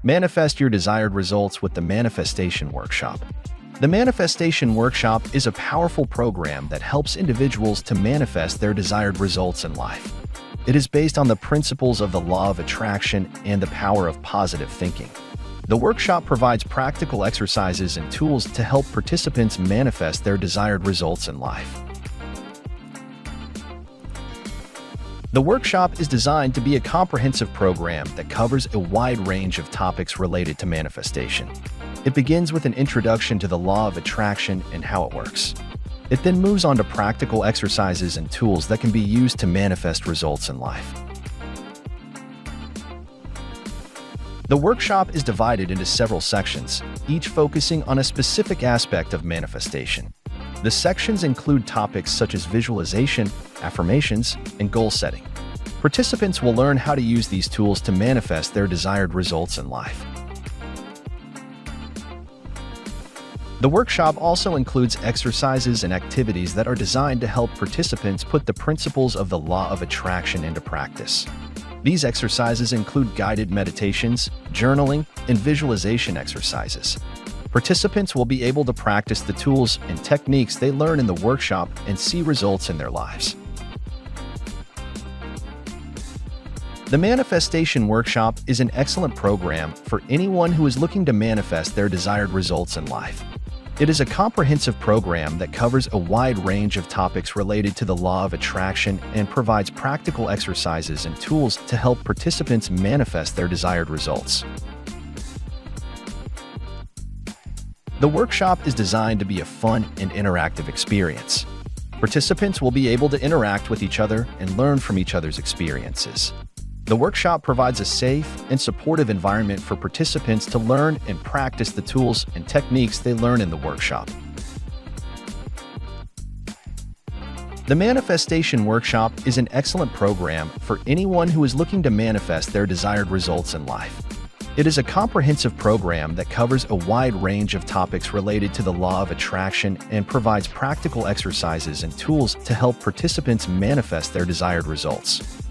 Manifest your desired results with the Manifestation Workshop. The Manifestation Workshop is a powerful program that helps individuals to manifest their desired results in life. It is based on the principles of the law of attraction and the power of positive thinking. The workshop provides practical exercises and tools to help participants manifest their desired results in life. The workshop is designed to be a comprehensive program that covers a wide range of topics related to manifestation. It begins with an introduction to the law of attraction and how it works. It then moves on to practical exercises and tools that can be used to manifest results in life. The workshop is divided into several sections, each focusing on a specific aspect of manifestation. The sections include topics such as visualization, affirmations, and goal setting. Participants will learn how to use these tools to manifest their desired results in life. The workshop also includes exercises and activities that are designed to help participants put the principles of the law of attraction into practice. These exercises include guided meditations, journaling, and visualization exercises. Participants will be able to practice the tools and techniques they learn in the workshop and see results in their lives. The Manifestation Workshop is an excellent program for anyone who is looking to manifest their desired results in life. It is a comprehensive program that covers a wide range of topics related to the law of attraction and provides practical exercises and tools to help participants manifest their desired results. The workshop is designed to be a fun and interactive experience. Participants will be able to interact with each other and learn from each other's experiences. The workshop provides a safe and supportive environment for participants to learn and practice the tools and techniques they learn in the workshop. The Manifestation Workshop is an excellent program for anyone who is looking to manifest their desired results in life. It is a comprehensive program that covers a wide range of topics related to the law of attraction and provides practical exercises and tools to help participants manifest their desired results.